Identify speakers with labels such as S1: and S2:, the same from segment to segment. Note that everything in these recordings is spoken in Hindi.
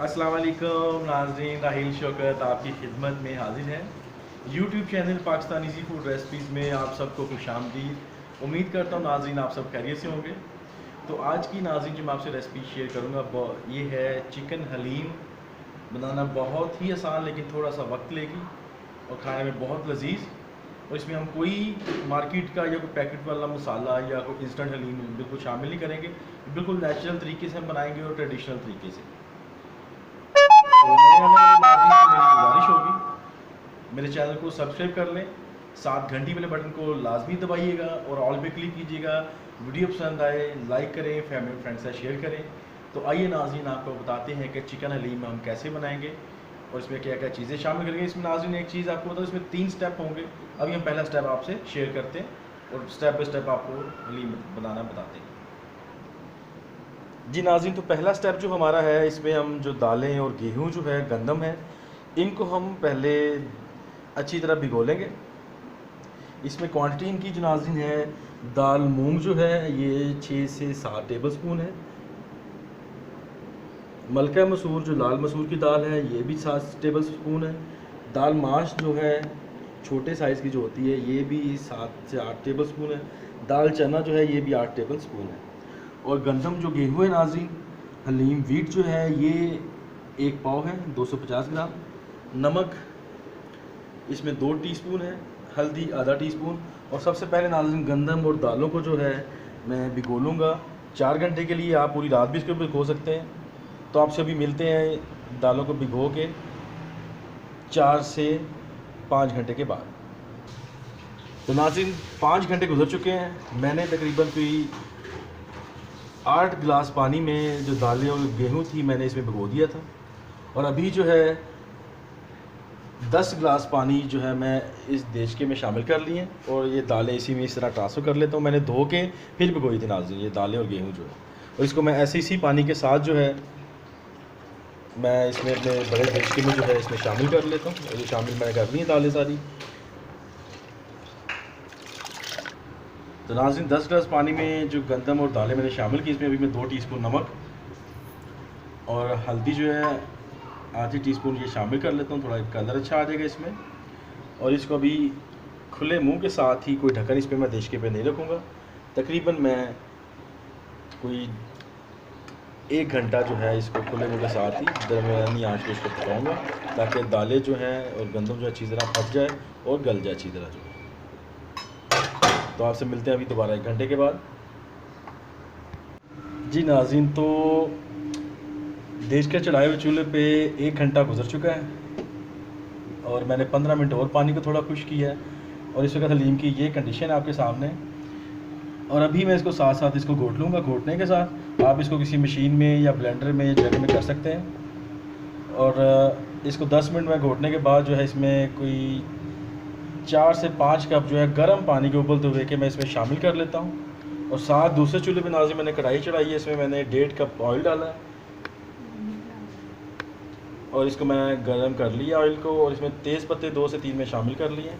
S1: अस्सलाम वालेकुम नाज़रीन, राहिल शौकत आपकी खिदमत में हाजिर है। YouTube channel Pakistani sea food recipes में आप सबको खुशामदीद। उम्मीद करता हूँ नाज़रीन आप सब खैरियत से होंगे। तो आज की नाज़रीन जो मैं आपसे रेसिपी शेयर करूँगा ये है चिकन हलीम। बनाना बहुत ही आसान लेकिन थोड़ा सा वक्त लेगी और खाने में बहुत लजीज। और इसमें हम कोई मार्केट का या कोई पैकेट वाला मसाला या कोई इंस्टेंट हलीम बिल्कुल शामिल नहीं करेंगे। बिल्कुल नेचुरल तरीके से हम बनाएंगे और ट्रेडिशनल तरीके से। तो नए आने वाले नाज़रीन से मेरी गुजारिश होगी मेरे चैनल को सब्सक्राइब कर लें, साथ घंटी वाले बटन को लाजमी दबाइएगा और ऑल पे क्लिक कीजिएगा। वीडियो पसंद आए लाइक करें, फैमिली और फ्रेंड्स से शेयर करें। तो आइए नाज़रीन आपको बताते हैं कि चिकन हलीम हम कैसे बनाएंगे और इसमें क्या क्या चीज़ें शामिल करेंगे। इसमें नाज़रीन एक चीज़ आपको बताओ, इसमें 3 स्टेप होंगे। अभी हम पहला स्टेप आपसे शेयर करते हैं और स्टेप बाई स्टेप आपको हलीम बनाना बताते हैं। जी नाज़रीन, तो पहला स्टेप जो हमारा है, इसमें हम जो दालें और गेहूँ जो है, गंदम है, इनको हम पहले अच्छी तरह भिगो लेंगे। इसमें क्वांटिटी इनकी जो नाज़रीन है, दाल मूंग जो है ये 6 से 7 टेबल स्पून है। मलका मसूर जो लाल मसूर की दाल है ये भी 7 टेबल स्पून है। दाल माश जो है छोटे साइज़ की जो होती है ये भी 7 से 8 टेबल स्पून है। दाल चना जो है ये भी 8 टेबल स्पून है। और गंदम जो गेहूँ है नाज़रीन, हलीम वीट जो है ये 1 पाव है, 250 ग्राम। नमक इसमें 2 टीस्पून है, हल्दी आधा टीस्पून। और सबसे पहले नाज़रीन गंदम और दालों को जो है मैं भिगो लूँगा 4 घंटे के लिए। आप पूरी रात भी इसको भिगो सकते हैं। तो आपसे अभी मिलते हैं दालों को भिगो के 4 से 5 घंटे के बाद। तो नाज़रीन 5 घंटे गुजर चुके हैं। मैंने तकरीबन कोई 8 गिलास पानी में जो दालें और गेहूँ थी मैंने इसमें भिगो दिया था। और अभी जो है 10 गिलास पानी जो है मैं इस देशके में शामिल कर लिए और ये दालें इसी में इस तरह ट्रांसफ़र कर लेता हूँ। मैंने धो के फिर भिगोई थी नाज़रीन ये दालें और गेहूँ जो है। और इसको मैं ऐसे इसी पानी के साथ जो है मैं इसमें अपने बड़े देशके में जो है इसमें शामिल कर लेता हूँ। और ये शामिल मैंने कर ली है दालें सारी। तो नाज़रीन 10 गिलास पानी में जो गंदम और दालें मैंने शामिल की, इसमें अभी मैं 2 टीस्पून नमक और हल्दी जो है आधी टीस्पून ये शामिल कर लेता हूँ। थोड़ा कलर अच्छा आ जाएगा इसमें। और इसको अभी खुले मुंह के साथ ही, कोई ढक्कन इस पर मैं देशके पे नहीं रखूँगा। तकरीबन मैं कोई 1 घंटा जो है इसको खुले मुंह के साथ ही दरमियानी आंच पे इसको पकाऊँगा ताकि दालें जो हैं और गंदम जो अच्छी तरह पक जाए और गल जाए अच्छी तरह जो है। तो आपसे मिलते हैं अभी दोबारा 1 घंटे के बाद। जी नाज़रीन, तो देश के चढ़ाए हुए चूल्हे पे 1 घंटा गुजर चुका है और मैंने 15 मिनट और पानी को थोड़ा खुश किया है। और इस वक्त हलीम की ये कंडीशन आपके सामने। और अभी मैं इसको साथ साथ इसको घोट लूँगा। घोटने के साथ आप इसको किसी मशीन में या ब्लेंडर में या जग में कर सकते हैं। और इसको 10 मिनट में घोटने के बाद जो है इसमें कोई 4 से 5 कप जो है गर्म पानी के उबलते हुए के मैं इसमें शामिल कर लेता हूँ। और साथ दूसरे चूल्हे पे नाज़रीन मैंने कढ़ाई चढ़ाई है, इसमें मैंने 1.5 कप ऑयल डाला है और इसको मैं गर्म कर लिया ऑयल को। और इसमें तेज़ पत्ते 2 से 3 में शामिल कर लिए।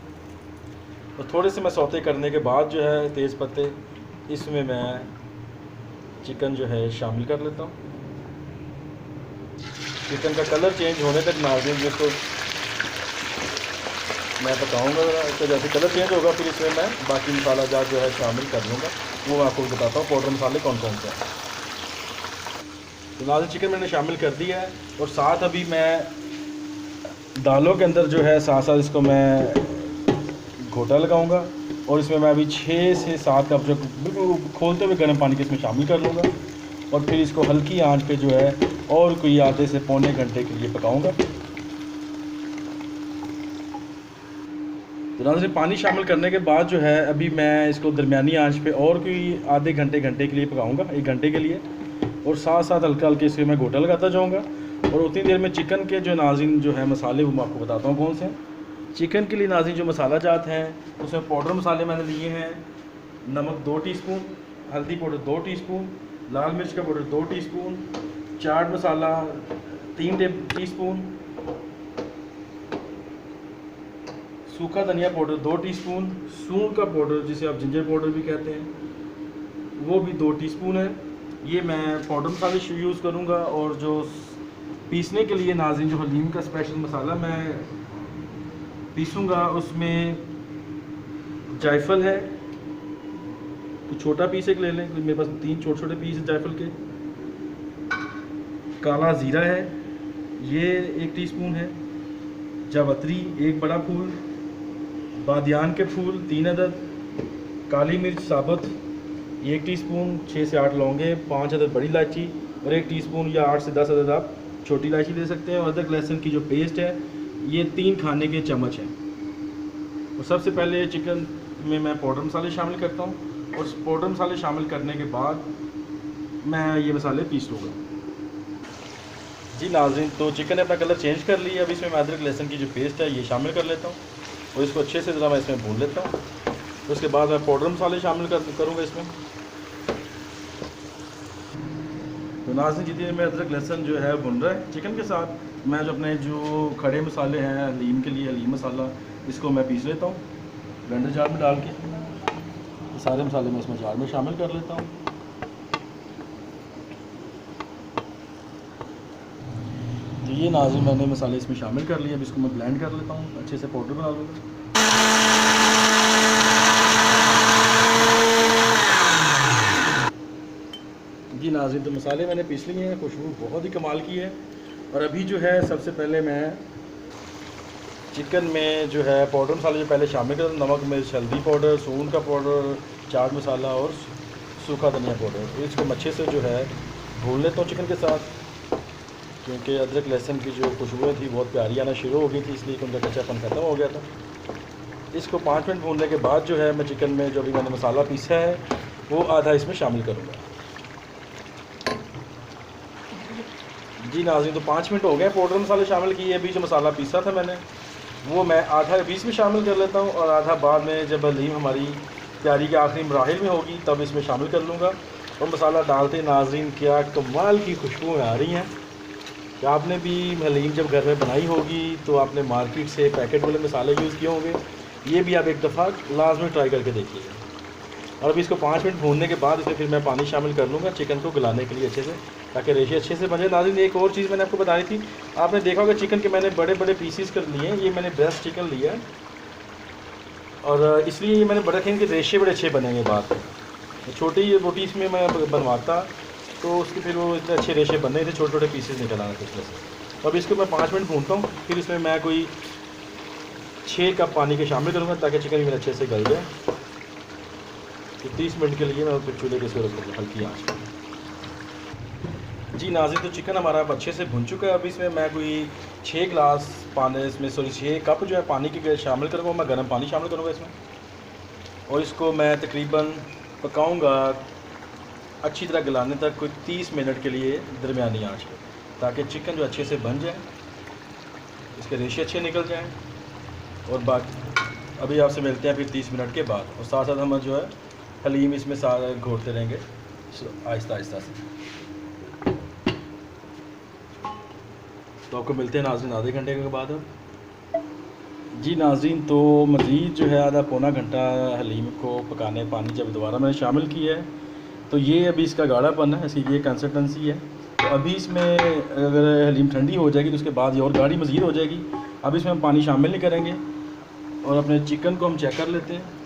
S1: और थोड़े से मैं सौते करने के बाद जो है तेज़ पत्ते इसमें मैं चिकन जो है शामिल कर लेता हूँ। चिकन का कलर चेंज होने तक नाज़रीन जिसको मैं पकाऊँगा। तो जैसे कलर चेंज होगा फिर इसमें मैं बाकी मसाला जात जो है शामिल कर लूँगा। वो मैं आपको बताता हूँ पाउडर मसाले कौन कौन से हैं। तो नाज़रीन चिकन मैंने शामिल कर दिया है और साथ अभी मैं दालों के अंदर जो है साथ साथ इसको मैं घोटा लगाऊंगा। और इसमें मैं अभी 6 से 7 कप जो बिल्कुल खोलते हुए गर्म पानी के इसमें शामिल कर लूँगा। और फिर इसको हल्की आंच पे जो है और कोई आधे से पौने घंटे के लिए पकाऊंगा। तो नाज़रीन पानी शामिल करने के बाद जो है अभी मैं इसको दरमियानी आंच पे और कोई आधे घंटे के लिए पकाऊंगा, 1 घंटे के लिए। और साथ साथ हल्का हल्के इसमें मैं घोटा लगाता जाऊंगा। और उतनी देर में चिकन के जो नाज़रीन जो है मसाले वो मैं आपको बताता हूँ कौन से हैं। चिकन के लिए नाज़रीन जो मसाला जात हैं उसमें पाउडर मसाले मैंने लिए हैं। नमक 2 टीस्पून, हल्दी पाउडर 2 टीस्पून, लाल मिर्च का powder 2 teaspoon, chaat masala 3 teaspoon, सूखा धनिया पाउडर 2 टीस्पून, सूंड का पाउडर जिसे आप जिंजर पाउडर भी कहते हैं वो भी 2 टीस्पून है। ये मैं पाउडर मसाले यूज़ करूँगा। और जो पीसने के लिए नाज़रीन जो हलीम का स्पेशल मसाला मैं पीसूँगा, उसमें जायफल है, तो छोटा पीस एक ले लें, मेरे पास 3 छोटे छोटे पीस जायफल के। काला ज़ीरा है, ये 1 टीस्पून है। जावित्री 1 बड़ा फूल, बादियान के फूल 3 अदद, काली मिर्च साबुत 1 टीस्पून, 6 से 8 लौंगे, 5 अदद बड़ी इलायची और 1 टीस्पून या 8 से 10 अदद आप छोटी इलायची ले सकते हैं। और अदरक लहसुन की जो पेस्ट है ये 3 खाने के चम्मच है। और सबसे पहले चिकन में मैं पाउडर मसाले शामिल करता हूँ, और पाउडर मसाले शामिल करने के बाद मैं ये मसाले पीस लूँगा। जी नाज़रीन, तो चिकन ने अपना कलर चेंज कर लिया। अब इसमें मैं अदरक लहसुन की जो पेस्ट है ये शामिल कर लेता हूँ और इसको अच्छे से ज़रा मैं इसमें भून लेता हूँ। तो उसके बाद मैं पाउडर मसाले शामिल करूँगा इसमें। तो नाज़रीन, जितने में अदरक लहसुन जो है भुन रहा है चिकन के साथ, मैं जो अपने जो खड़े मसाले हैं हलीम के लिए, हलीम मसाला, इसको मैं पीस लेता हूँ ब्लेंडर जार में डाल के। सारे मसाले मैं इसमें जार में शामिल कर लेता हूँ। तो ये नाज़रीन मैंने मसाले इसमें शामिल कर लिए। अब इसको मैं ब्लेंड कर लेता हूँ, अच्छे से पाउडर बना लूँगा। जी नाज़रीन, तो मसाले मैंने पीस लिए हैं, खुशबू बहुत ही कमाल की है। और अभी जो है सबसे पहले मैं चिकन में जो है पाउडर मसाले जो पहले शामिल कर, नमक, मिर्च, हल्दी पाउडर, सून का पाउडर, चाट मसाला और सूखा धनिया पाउडर, तो इसको मैं अच्छे से जो है भून लेता हूँ चिकन के साथ, क्योंकि अदरक लहसुन की जो खुशबू थी बहुत प्यारी आना शुरू हो गई थी, इसलिए उनका कच्चापन ख़त्म हो गया था। इसको 5 मिनट भूनने के बाद जो है मैं चिकन में जो भी मैंने मसाला पीसा है वो आधा इसमें शामिल करूँगा। जी नाज़रीन, तो 5 मिनट हो गए पाउडर मसाले शामिल किए। अभी जो मसाला पीसा था मैंने वो मैं आधा बीच में शामिल कर लेता हूँ, और आधा बाद में जब हलीम हमारी तैयारी के आखिरी मराहिल में होगी तब इसमें शामिल कर लूँगा। और मसाला डालते नाज़रीन क्या कमाल की खुशबू आ रही हैं कि आपने भी हलीम जब घर में बनाई होगी तो आपने मार्केट से पैकेट वाले मसाले यूज़ किए होंगे, ये भी आप एक दफ़ा लाजमी ट्राई करके देखिएगा। और अभी इसको 5 मिनट भूनने के बाद इसमें फिर मैं पानी शामिल कर लूँगा चिकन को गलाने के लिए अच्छे से, ताकि रेशे अच्छे से बने। नाज़रीन, एक और चीज़ मैंने आपको बताई थी, आपने देखा होगा चिकन के मैंने बड़े बड़े पीसीस कर लिए हैं। ये मैंने ब्रेस्ट चिकन लिया है और इसलिए ये मैंने बड़े थे, इनके रेशे बड़े अच्छे बनेंगे बाद में। छोटी रोटी इसमें मैं बनवाता तो उसके फिर वो इतने अच्छे रेशे बन रहे थे, छोटे छोटे पीसेस निकल आए थे उसमें से। तो अभी इसको मैं 5 मिनट भूनता हूँ, फिर इसमें मैं कोई 6 कप पानी के शामिल करूँगा ताकि चिकन मेरे अच्छे से गल जाए। तो 30 मिनट के लिए मैं फिर चूल्हे के इसको रखूँगा हल्की आँच पर। जी नाज़रीन, तो चिकन हमारा अब अच्छे से भुन चुका है। अब इसमें मैं कोई 6 गिलास पानी, इसमें 6 कप जो है पानी के शामिल करूँगा। मैं गर्म पानी शामिल करूँगा इसमें, और इसको मैं तकरीबन पकाऊँगा अच्छी तरह गलाने तक, कोई 30 मिनट के लिए दरमियानी आंच पर, ताकि चिकन जो अच्छे से बन जाए, इसके रेशे अच्छे निकल जाएं। और बाकी अभी आपसे मिलते हैं फिर 30 मिनट के बाद, और साथ साथ हम जो है हलीम इसमें सारा घोटते रहेंगे आहिस्ता आहिस्ता से। तो आपको मिलते हैं नाज़रीन आधे घंटे के बाद। अब जी नाज़रीन, तो मज़ीद जो है आधा पौना घंटा हलीम को पकाने पानी जब दोबारा मैंने शामिल किया है, तो ये अभी इसका गाढ़ापन है, इसकी ये कंसिस्टेंसी है। तो अभी इसमें अगर हलीम ठंडी हो जाएगी तो उसके बाद ये और गाढ़ी मज़ीद हो जाएगी। अब इसमें हम पानी शामिल नहीं करेंगे, और अपने चिकन को हम चेक कर लेते हैं।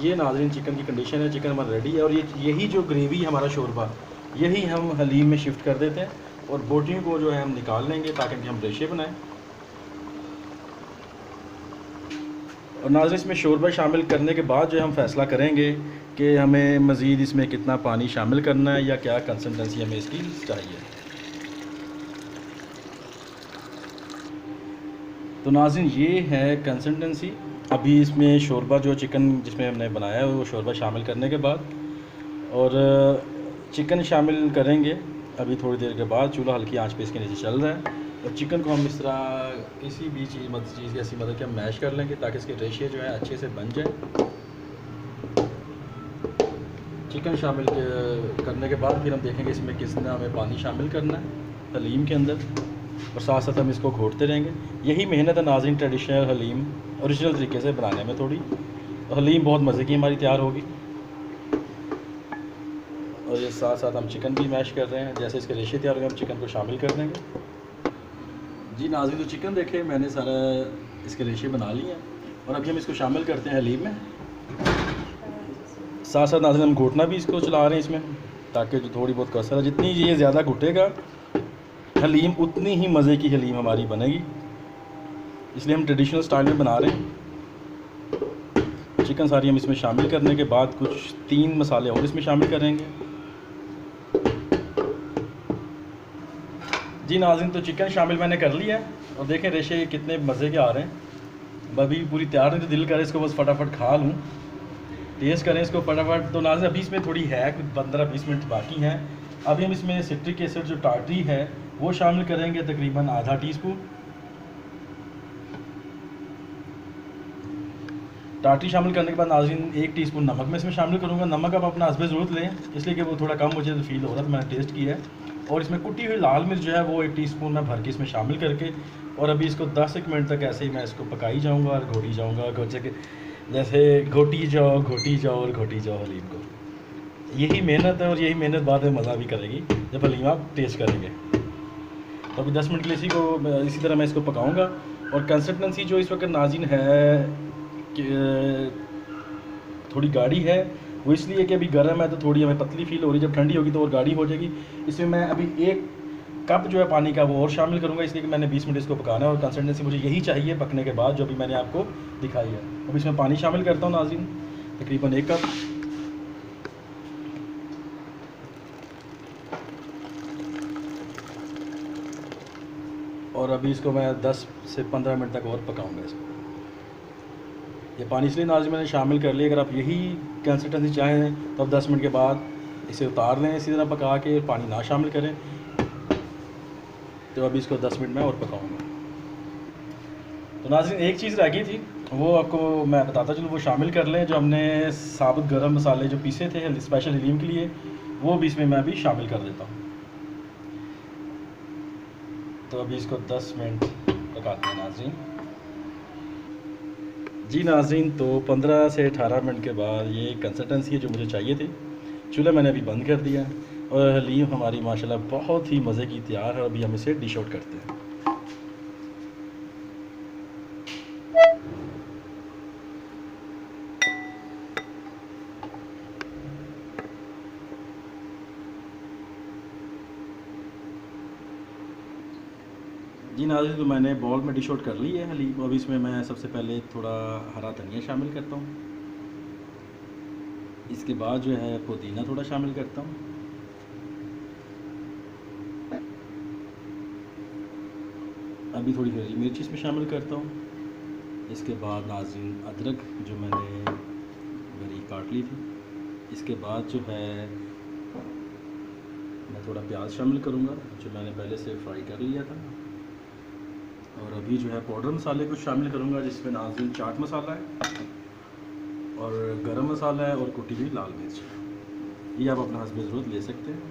S1: ये नाज़रीन चिकन की कंडीशन है, चिकन हमारा रेडी है। और यही जो ग्रेवी है हमारा शोरबा, यही हम हलीम में शिफ्ट कर देते हैं, और बोटियों को जो है हम निकाल लेंगे ताकि हम रेशे बनाएं। और नाज़रीन, इसमें शोरबा शामिल करने के बाद जो हम फ़ैसला करेंगे कि हमें मज़ीद इसमें कितना पानी शामिल करना है या क्या कंसिस्टेंसी हमें इसकी चाहिए। तो नाज़रीन, ये है कंसिस्टेंसी। अभी इसमें शोरबा जो चिकन जिसमें हमने बनाया है वो शोरबा शामिल करने के बाद, और चिकन शामिल करेंगे अभी थोड़ी देर के बाद। चूल्हा हल्की आंच पे इसके नीचे चल रहा है, और चिकन को हम इस तरह किसी भी चीज़ की ऐसी मदद के हम मैश कर लेंगे ताकि इसके रेशे जो है अच्छे से बन जाए। चिकन शामिल करने के बाद फिर हम देखेंगे इसमें कितना हमें पानी शामिल करना है हलीम के अंदर, और साथ साथ हम इसको घोटते रहेंगे। यही मेहनत है नाज़रीन ट्रेडिशनल हलीम ओरिजिनल तरीके से बनाने में थोड़ी। तो हलीम बहुत मज़े की हमारी तैयार होगी, और ये साथ साथ हम चिकन भी मैश कर रहे हैं। जैसे इसके रेशे तैयार होंगे हम चिकन को शामिल कर देंगे। जी नाज़रीन, तो चिकन देखे मैंने सारा इसके रेशे बना लिए हैं और अभी हम इसको शामिल करते हैं हलीम में। साथ साथ नाज़रीन हम घुटना भी इसको चला रहे हैं इसमें, ताकि जो थोड़ी बहुत कसर है, जितनी ये ज़्यादा घुटेगा हलीम उतनी ही मज़े की हलीम हमारी बनेगी। इसलिए हम ट्रेडिशनल स्टाइल में बना रहे हैं। चिकन सारी हम इसमें शामिल करने के बाद कुछ 3 मसाले और इसमें शामिल करेंगे। जी नाज़रीन, तो चिकन शामिल मैंने कर लिया है और देखें रेशे कितने मज़े के आ रहे हैं। अभी पूरी तैयार नहीं, तो दिल करे इसको बस फटाफट खा लूँ, टेस्ट करें इसको फटाफट। तो नाज़रीन अभी इसमें थोड़ी है, कुछ 15-20 मिनट बाकी हैं। अभी हम इसमें सिट्रिक एसिड जो टार्टरी है वो शामिल करेंगे, तकरीबन आधा टीस्पून। टार्टरी शामिल करने के बाद नाज़रीन 1 टीस्पून नमक मैं इसमें शामिल करूँगा। नमक आप अपना हस्बे ज़रूरत लें, इसलिए कि वो थोड़ा कम मुझे फील हो रहा था, मैंने टेस्ट किया है। और इसमें कुटी हुई लाल मिर्च जो है वो 1 टीस्पून मैं भर के इसमें शामिल करके, और अभी इसको 10 मिनट तक ऐसे ही मैं इसको पकाई जाऊँगा और घोटी जाऊँगा, जैसे घोटी जाओ और घोटी जाओ हलीम को। यही मेहनत है और यही मेहनत बाद में मज़ा भी करेगी जब हलीम आप टेस्ट करेंगे। तो अभी 10 मिनट के लिए इसी तरह मैं इसको पकाऊँगा। और कंसिस्टेंसी जो इस वक्त नाज़रीन है कि थोड़ी गाढ़ी है, वो इसलिए कि अभी गर्म है तो थोड़ी हमें पतली फील हो रही है। जब ठंडी होगी तो और गाढ़ी हो जाएगी। इसमें मैं अभी 1 कप जो है पानी का वो और शामिल करूँगा, इसलिए कि मैंने 20 मिनट इसको पकाना है और कंसिस्टेंसी मुझे यही चाहिए पकने के बाद, जो अभी मैंने आपको दिखाई है। अब इसमें पानी शामिल करता हूँ नाज़रीन, तकरीबन 1 कप। और अभी इसको मैं 10 से 15 मिनट तक और पकाऊँगा इसको। ये पानी इसलिए नाज़रीन मैंने शामिल कर लिया, अगर आप यही कंसिस्टेंसी चाहें तो आप 10 मिनट के बाद इसे उतार लें, इसी तरह पका के पानी ना शामिल करें। तो अभी इसको 10 मिनट में और पकाऊंगा। तो नाज़रीन एक चीज़ रह गई थी, वो आपको मैं बताता चलूँ, वो शामिल कर लें। जो हमने साबुत गरम मसाले जो पीसे थे स्पेशल हलीम के लिए, वो भी इसमें मैं अभी शामिल कर देता हूँ। तो अभी इसको 10 मिनट पकाते हैं नाज़रीन। जी नाज़रीन, तो 15 से 18 मिनट के बाद ये कंसिस्टेंसी है जो मुझे चाहिए थी। चूल्हा मैंने अभी बंद कर दिया और हलीम हमारी माशाल्लाह बहुत ही मज़े की तैयार है। अभी हम इसे डिश आउट करते हैं। जी नाज़रीन, तो मैंने बॉल में डिश आउट कर ली है हलीम। अब इसमें मैं सबसे पहले थोड़ा हरा धनिया शामिल करता हूँ। इसके बाद जो है पुदीना थोड़ा शामिल करता हूँ। अभी थोड़ी हरी मिर्च इसमें शामिल करता हूँ। इसके बाद नाज़रीन अदरक जो मैंने बारीक काट ली थी। इसके बाद जो है मैं थोड़ा प्याज शामिल करूँगा जो मैंने पहले से फ्राई कर लिया था। और अभी जो है पाउडर मसाले कुछ शामिल करूँगा, जिसमें नाज़रीन चाट मसाला है और गरम मसाला है और कुटी हुई लाल मिर्च। ये आप अपना हस्बे ज़रूरत ले सकते हैं।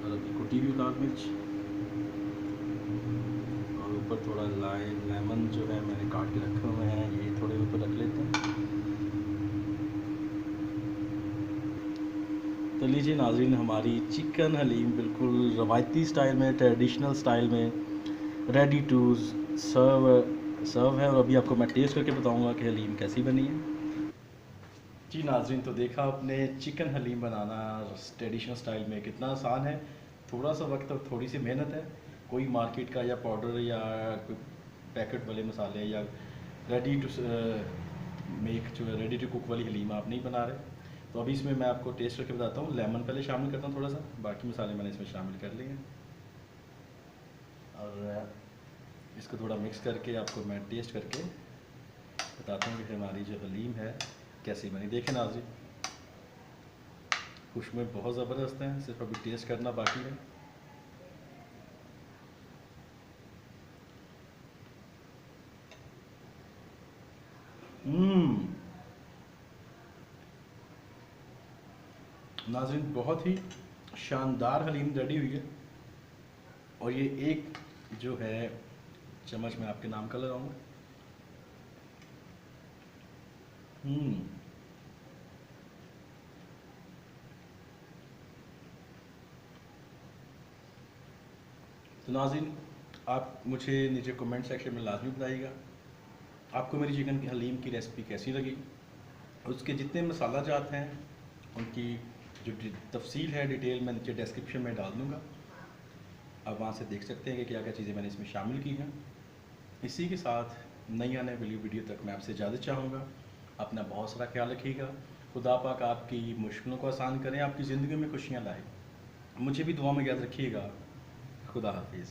S1: और अभी कुटी हुई लाल मिर्च और ऊपर थोड़ा लेमन जो है मैंने काट के रखे हुए हैं, ये थोड़े ऊपर रख लेते हैं। तो लीजिए नाज़रीन, हमारी चिकन हलीम बिल्कुल रवायती स्टाइल में, ट्रेडिशनल स्टाइल में रेडी टू सर्व है। और अभी आपको मैं टेस्ट करके बताऊंगा कि हलीम कैसी बनी है। जी नाज़रीन, तो देखा आपने चिकन हलीम बनाना ट्रेडिशनल स्टाइल में कितना आसान है। थोड़ा सा वक्त और थोड़ी सी मेहनत है। कोई मार्केट का या पाउडर या कोई पैकेट वाले मसाले या रेडी टू मेक जो रेडी टू कुक वाली हलीम आप नहीं बना रहे। तो अभी इसमें मैं आपको टेस्ट करके बताता हूँ। लेमन पहले शामिल करता हूँ थोड़ा सा, बाकी मसाले मैंने इसमें शामिल कर लिए हैं। और इसको थोड़ा मिक्स करके आपको मैं टेस्ट करके बताता हूँ कि हमारी जो हलीम है कैसी बनी। देखें नाज़रीन, खुशबू बहुत ज़बरदस्त है, सिर्फ अभी टेस्ट करना बाकी है। नाज़रीन बहुत ही शानदार हलीम रेडी हुई है। और ये एक जो है चम्मच मैं आपके नाम का लगाऊंगा।
S2: तो नाज़रीन, आप मुझे नीचे कमेंट सेक्शन में लाजमी बताइएगा आपको मेरी चिकन की हलीम की रेसिपी कैसी लगी। उसके जितने मसाला जात हैं उनकी जो तफसील है डिटेल मैं नीचे डिस्क्रिप्शन में डाल दूँगा। आप वहाँ से देख सकते हैं कि क्या क्या चीज़ें मैंने इसमें शामिल की हैं। इसी के साथ नई आने वाली वीडियो तक मैं आपसे इजाज़त चाहूँगा। अपना बहुत सारा ख्याल रखिएगा। खुदा पाक आपकी मुश्किलों को आसान करें, आपकी ज़िंदगी में खुशियाँ लाए। मुझे भी दुआ में याद रखिएगा। खुदा हाफिज़।